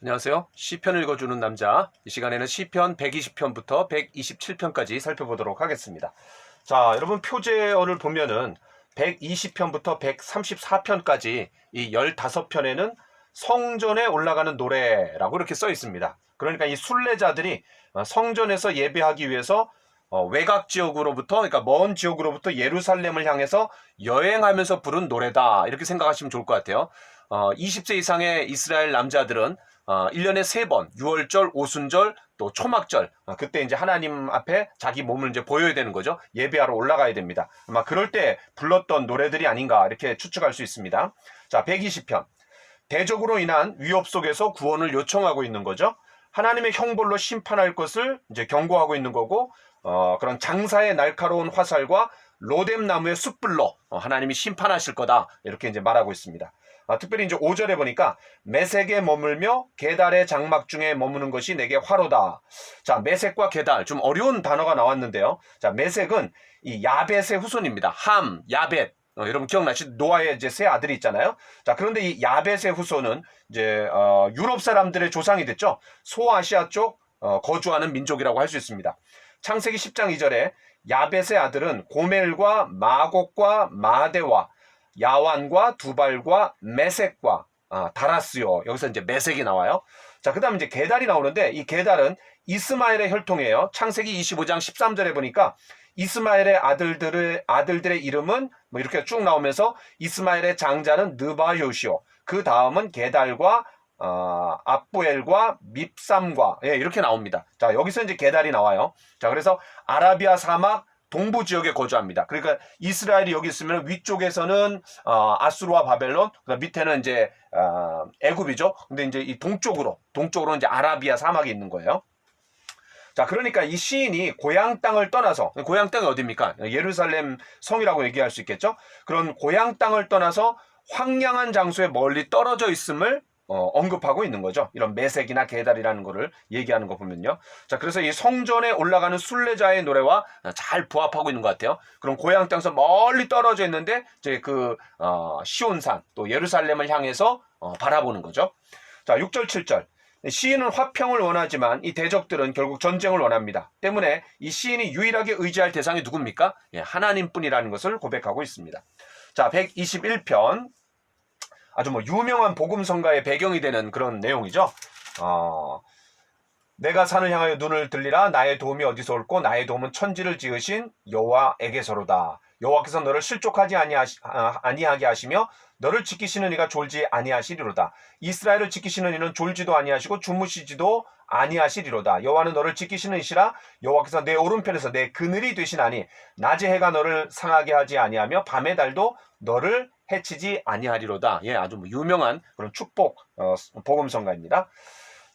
안녕하세요. 시편 읽어주는 남자. 이 시간에는 시편 120편부터 127편까지 살펴보도록 하겠습니다. 자, 여러분 표제어를 보면은 120편부터 134편까지 이 15편에는 성전에 올라가는 노래라고 이렇게 써 있습니다. 그러니까 이 순례자들이 성전에서 예배하기 위해서 외곽 지역으로부터, 그러니까 먼 지역으로부터 예루살렘을 향해서 여행하면서 부른 노래다, 이렇게 생각하시면 좋을 것 같아요. 20세 이상의 이스라엘 남자들은 1년에 3번, 유월절, 오순절, 또 초막절, 그때 이제 하나님 앞에 자기 몸을 이제 보여야 되는 거죠. 예배하러 올라가야 됩니다. 아마 그럴 때 불렀던 노래들이 아닌가 이렇게 추측할 수 있습니다. 자, 120편. 대적으로 인한 위협 속에서 구원을 요청하고 있는 거죠. 하나님의 형벌로 심판할 것을 이제 경고하고 있는 거고, 그런 장사의 날카로운 화살과 로뎀 나무의 숯불로 하나님이 심판하실 거다, 이렇게 이제 말하고 있습니다. 특별히 이제 5절에 보니까 메색에 머물며 게달의 장막 중에 머무는 것이 내게 화로다. 자, 메색과 게달, 좀 어려운 단어가 나왔는데요. 자, 메색은 이 야벳의 후손입니다. 함, 야벳. 여러분 기억나시죠? 노아의 이제 세 아들이 있잖아요. 자, 그런데 이 야벳의 후손은 이제 유럽 사람들의 조상이 됐죠. 소아시아 쪽 거주하는 민족이라고 할 수 있습니다. 창세기 10장 2절에 야벳의 아들은 고멜과 마곡과 마데와 야완과 두발과 메색과 다라스요. 여기서 이제 메색이 나와요. 자, 그 다음 이제 게달이 나오는데, 이 게달은 이스마엘의 혈통이에요. 창세기 25장 13절에 보니까 이스마엘의 아들들의 이름은 뭐 이렇게 쭉 나오면서 이스마엘의 장자는 느바요시오. 그 다음은 게달과 압부엘과 밉삼과, 예, 이렇게 나옵니다. 자, 여기서 이제 게달이 나와요. 자, 그래서 아라비아 사막 동부 지역에 거주합니다. 그러니까 이스라엘이 여기 있으면 위쪽에서는 아수르와 바벨론, 그다음 밑에는 이제 애굽이죠. 근데 이제 이 동쪽으로 이제 아라비아 사막이 있는 거예요. 자, 그러니까 이 시인이 고향 땅을 떠나서, 고향 땅이 어디입니까? 예루살렘 성이라고 얘기할 수 있겠죠. 그런 고향 땅을 떠나서 황량한 장소에 멀리 떨어져 있음을 언급하고 있는 거죠. 이런 메색이나 게달이라는 거를 얘기하는 거 보면요. 자, 그래서 이 성전에 올라가는 순례자의 노래와 잘 부합하고 있는 것 같아요. 그럼 고향 땅에서 멀리 떨어져 있는데 이제 그 시온산, 또 예루살렘을 향해서 바라보는 거죠. 자, 6절 7절. 시인은 화평을 원하지만 이 대적들은 결국 전쟁을 원합니다. 때문에 이 시인이 유일하게 의지할 대상이 누굽니까? 예, 하나님뿐이라는 것을 고백하고 있습니다. 자, 121편. 아주 뭐 유명한 복음성가의 배경이 되는 그런 내용이죠. 내가 산을 향하여 눈을 들리라. 나의 도움이 어디서 올꼬? 나의 도움은 천지를 지으신 여호와에게서로다. 여호와께서 너를 실족하지 아니하게 하시며 너를 지키시는 이가 졸지 아니하시리로다. 이스라엘을 지키시는 이는 졸지도 아니하시고 주무시지도 아니하시리로다. 여호와는 너를 지키시는 이시라. 여호와께서 내 오른편에서 내 그늘이 되시나니 낮에 해가 너를 상하게 하지 아니하며 밤의 달도 너를 해치지 아니하리로다. 예, 아주 유명한 그런 축복 복음성가입니다.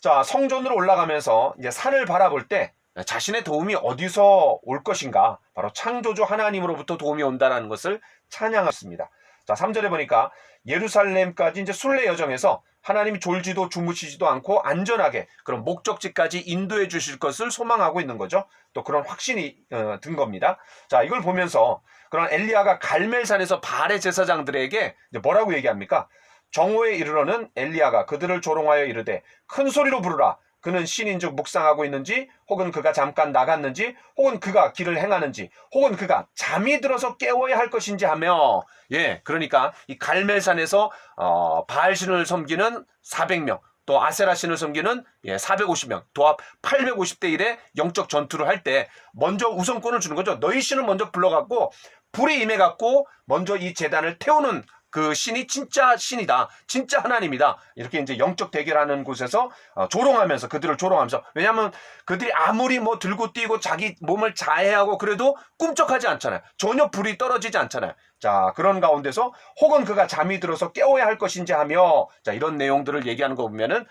자, 성전으로 올라가면서 이제 산을 바라볼 때 자신의 도움이 어디서 올 것인가? 바로 창조주 하나님으로부터 도움이 온다는 것을 찬양했습니다. 자, 3절에 보니까 예루살렘까지 이제 순례 여정에서 하나님이 졸지도 주무시지도 않고 안전하게 그런 목적지까지 인도해 주실 것을 소망하고 있는 거죠. 또 그런 확신이 든 겁니다. 자, 이걸 보면서 그런 엘리야가 갈멜산에서 바알의 제사장들에게 뭐라고 얘기합니까? 정오에 이르러는 엘리야가 그들을 조롱하여 이르되 큰 소리로 부르라. 그는 신인즉 묵상하고 있는지, 혹은 그가 잠깐 나갔는지, 혹은 그가 길을 행하는지, 혹은 그가 잠이 들어서 깨워야 할 것인지 하며, 예, 그러니까 이 갈멜산에서 바알신을 섬기는 400명, 또 아세라신을 섬기는 450명, 도합 850대 1의 영적 전투를 할 때 먼저 우선권을 주는 거죠. 너희 신을 먼저 불러갖고 불이 임해갖고 먼저 이 제단을 태우는 그 신이 진짜 신이다, 진짜 하나님이다, 이렇게 이제 영적 대결하는 곳에서 조롱하면서, 그들을 조롱하면서, 왜냐하면 그들이 아무리 뭐 들고 뛰고 자기 몸을 자해하고 그래도 꿈쩍하지 않잖아요. 전혀 불이 떨어지지 않잖아요. 자, 그런 가운데서 혹은 그가 잠이 들어서 깨워야 할 것인지 하며, 자, 이런 내용들을 얘기하는 거 보면은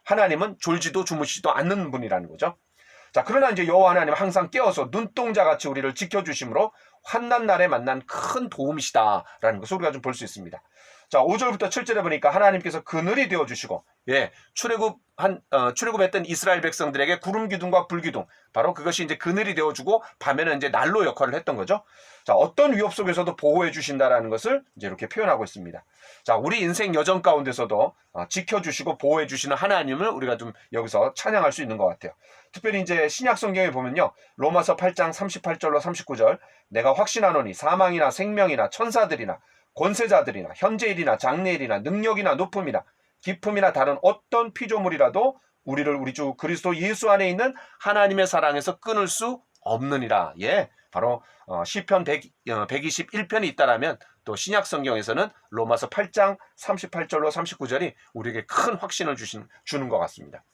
하나님은 졸지도 주무시지도 않는 분이라는 거죠. 자, 그러나 이제 여호와 하나님은 항상 깨어서 눈동자같이 우리를 지켜주심으로 환난 날에 만난 큰 도움이시다라는 것을 우리가 좀 볼 수 있습니다. 자, 5절부터 7절에 보니까 하나님께서 그늘이 되어 주시고, 출애굽했던 이스라엘 백성들에게 구름 기둥과 불 기둥, 바로 그것이 이제 그늘이 되어 주고 밤에는 이제 난로 역할을 했던 거죠. 자, 어떤 위협 속에서도 보호해 주신다라는 것을 이제 이렇게 표현하고 있습니다. 자, 우리 인생 여정 가운데서도 지켜주시고 보호해 주시는 하나님을 우리가 좀 여기서 찬양할 수 있는 것 같아요. 특별히 이제 신약 성경에 보면요, 로마서 8장 38절로 39절, 내가 확신하노니 사망이나 생명이나 천사들이나 권세자들이나 현재일이나 장래일이나 능력이나 높음이나 기품이나 다른 어떤 피조물이라도 우리를 우리 주 그리스도 예수 안에 있는 하나님의 사랑에서 끊을 수 없느니라. 예, 바로 시편 121편이 있다라면 또 신약 성경에서는 로마서 8장 38절로 39절이 우리에게 큰 확신을 주는 것 같습니다.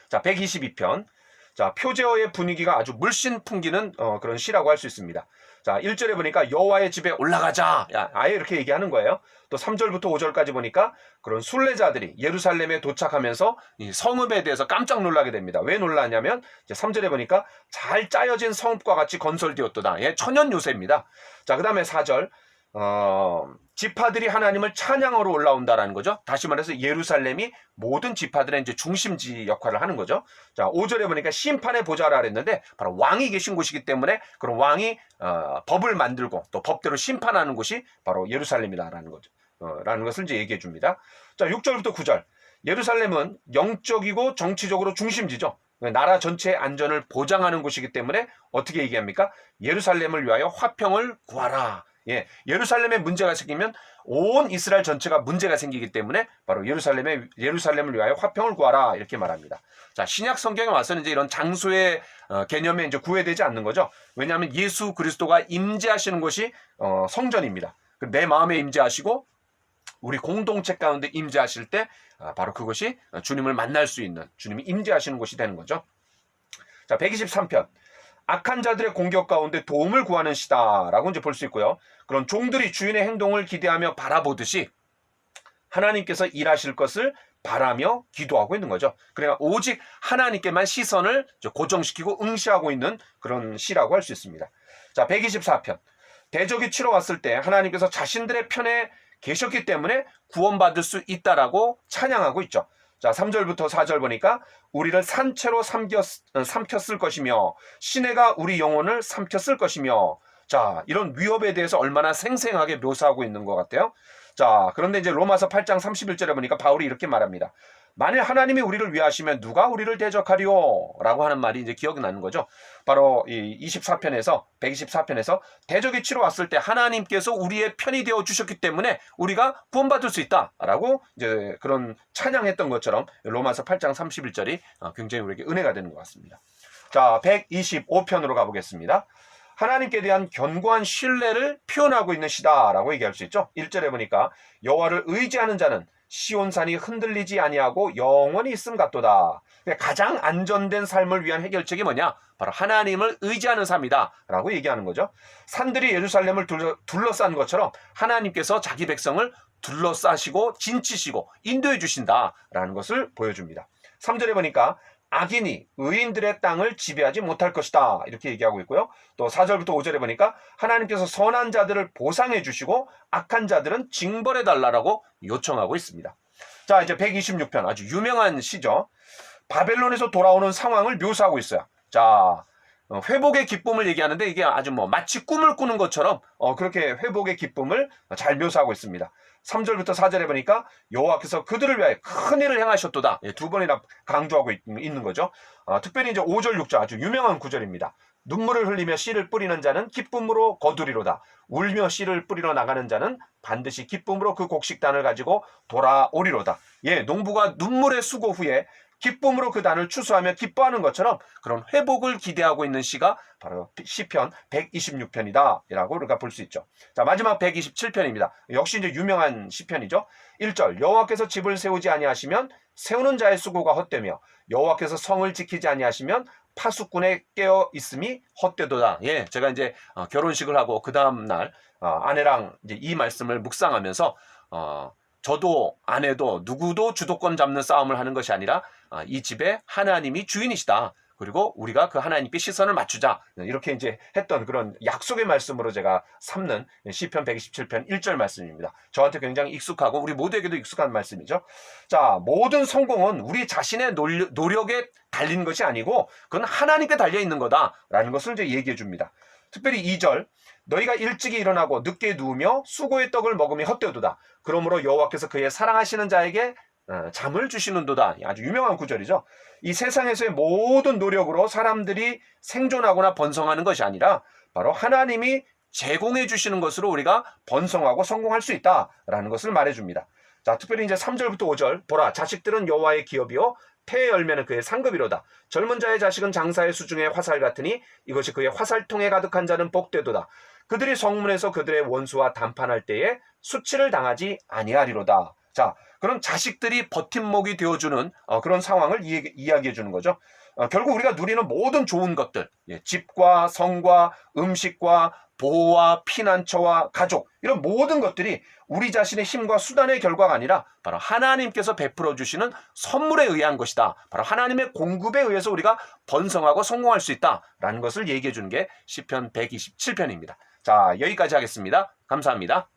자, 122편. 자, 표제어의 분위기가 아주 물씬 풍기는 그런 시라고 할 수 있습니다. 자, 1절에 보니까 여호와의 집에 올라가자. 아예 이렇게 얘기하는 거예요. 또 3절부터 5절까지 보니까 그런 순례자들이 예루살렘에 도착하면서 이 성읍에 대해서 깜짝 놀라게 됩니다. 왜 놀라냐면 이제 3절에 보니까 잘 짜여진 성읍과 같이 건설되었도다. 예, 천연 요새입니다. 자, 그다음에 4절. 지파들이 하나님을 찬양하러 올라온다라는 거죠. 다시 말해서 예루살렘이 모든 지파들의 이제 중심지 역할을 하는 거죠. 자, 5절에 보니까 심판의 보좌라 그랬는데 바로 왕이 계신 곳이기 때문에 그런 왕이 법을 만들고 또 법대로 심판하는 곳이 바로 예루살렘이다라는 거죠. 라는 것을 이제 얘기해 줍니다. 자, 6절부터 9절. 예루살렘은 영적이고 정치적으로 중심지죠. 나라 전체의 안전을 보장하는 곳이기 때문에 어떻게 얘기합니까? 예루살렘을 위하여 화평을 구하라. 예, 예루살렘에 문제가 생기면 온 이스라엘 전체가 문제가 생기기 때문에 바로 예루살렘을 위하여 화평을 구하라 이렇게 말합니다. 자, 신약 성경에 와서는 이제 이런 장소의 개념에 이제 구애되지 않는 거죠. 왜냐하면 예수 그리스도가 임재하시는 곳이 성전입니다. 내 마음에 임재하시고 우리 공동체 가운데 임재하실 때 바로 그것이 주님을 만날 수 있는, 주님이 임재하시는 곳이 되는 거죠. 자, 123편. 악한 자들의 공격 가운데 도움을 구하는 시다라고 이제 볼 수 있고요. 그런 종들이 주인의 행동을 기대하며 바라보듯이 하나님께서 일하실 것을 바라며 기도하고 있는 거죠. 그러니까 오직 하나님께만 시선을 고정시키고 응시하고 있는 그런 시라고 할 수 있습니다. 자, 124편. 대적이 치러 왔을 때 하나님께서 자신들의 편에 계셨기 때문에 구원받을 수 있다라고 찬양하고 있죠. 자, 3절부터 4절 보니까 우리를 산채로 삼켰을 것이며 시내가 우리 영혼을 삼켰을 것이며, 자, 이런 위협에 대해서 얼마나 생생하게 묘사하고 있는 것 같아요. 자, 그런데 이제 로마서 8장 31절에 보니까 바울이 이렇게 말합니다. 만일 하나님이 우리를 위하시면 누가 우리를 대적하리요? 라고 하는 말이 이제 기억이 나는 거죠. 바로 이 124편에서 대적이 치러 왔을 때 하나님께서 우리의 편이 되어 주셨기 때문에 우리가 구원받을 수 있다라고 이제 그런 찬양했던 것처럼 로마서 8장 31절이 굉장히 우리에게 은혜가 되는 것 같습니다. 자, 125편으로 가보겠습니다. 하나님께 대한 견고한 신뢰를 표현하고 있는 시다라고 얘기할 수 있죠. 1절에 보니까 여호와를 의지하는 자는 시온산이 흔들리지 아니하고 영원히 있음 같도다. 가장 안전된 삶을 위한 해결책이 뭐냐? 바로 하나님을 의지하는 삶이다 라고 얘기하는 거죠. 산들이 예루살렘을 둘러싼 것처럼 하나님께서 자기 백성을 둘러싸시고 진치시고 인도해 주신다라는 것을 보여줍니다. 3절에 보니까 악인이 의인들의 땅을 지배하지 못할 것이다 이렇게 얘기하고 있고요. 또 4절부터 5절에 보니까 하나님께서 선한 자들을 보상해 주시고 악한 자들은 징벌해 달라고 요청하고 있습니다. 자, 이제 126편 아주 유명한 시죠. 바벨론에서 돌아오는 상황을 묘사하고 있어요. 자, 회복의 기쁨을 얘기하는데 이게 아주 마치 꿈을 꾸는 것처럼 그렇게 회복의 기쁨을 잘 묘사하고 있습니다. 3절부터 4절에 보니까 여호와께서 그들을 위하여 큰 일을 행하셨도다. 두 번이나 강조하고 있는 거죠. 특별히 이제 5절 6절 아주 유명한 구절입니다. 눈물을 흘리며 씨를 뿌리는 자는 기쁨으로 거두리로다. 울며 씨를 뿌리러 나가는 자는 반드시 기쁨으로 그 곡식단을 가지고 돌아오리로다. 예, 농부가 눈물의 수고 후에 기쁨으로 그 단을 추수하며 기뻐하는 것처럼 그런 회복을 기대하고 있는 시가 바로 시편 126편이다 라고 우리가 볼 수 있죠. 자, 마지막 127편입니다. 역시 이제 유명한 시편이죠. 1절 여호와께서 집을 세우지 아니하시면 세우는 자의 수고가 헛되며 여호와께서 성을 지키지 아니하시면 파수꾼에 깨어 있음이 헛되도다. 예, 제가 이제 결혼식을 하고 그 다음 날 아내랑 이제 이 말씀을 묵상하면서 저도 아내도 누구도 주도권 잡는 싸움을 하는 것이 아니라 이 집에 하나님이 주인이시다. 그리고 우리가 그 하나님께 시선을 맞추자. 이렇게 이제 했던 그런 약속의 말씀으로 제가 삼는 시편 127편 1절 말씀입니다. 저한테 굉장히 익숙하고 우리 모두에게도 익숙한 말씀이죠. 자, 모든 성공은 우리 자신의 노력에 달린 것이 아니고 그건 하나님께 달려 있는 거다라는 것을 이제 얘기해 줍니다. 특별히 2절, 너희가 일찍이 일어나고 늦게 누우며 수고의 떡을 먹으며 헛되도다. 그러므로 여호와께서 그의 사랑하시는 자에게 잠을 주시는도다. 아주 유명한 구절이죠. 이 세상에서의 모든 노력으로 사람들이 생존하거나 번성하는 것이 아니라 바로 하나님이 제공해 주시는 것으로 우리가 번성하고 성공할 수 있다라는 것을 말해줍니다. 자, 특별히 이제 3절부터 5절, 보라, 자식들은 여호와의 기업이요 태의 열매는 그의 상급이로다. 젊은 자의 자식은 장사의 수중의 화살 같으니 이것이 그의 화살통에 가득한 자는 복되도다. 그들이 성문에서 그들의 원수와 담판할 때에 수치를 당하지 아니하리로다. 자, 그런 자식들이 버팀목이 되어주는 그런 상황을 이야기해 주는 거죠. 결국 우리가 누리는 모든 좋은 것들, 집과 성과 음식과 보호와 피난처와 가족, 이런 모든 것들이 우리 자신의 힘과 수단의 결과가 아니라 바로 하나님께서 베풀어 주시는 선물에 의한 것이다. 바로 하나님의 공급에 의해서 우리가 번성하고 성공할 수 있다라는 것을 얘기해 주는 게 시편 127편입니다. 자, 여기까지 하겠습니다. 감사합니다.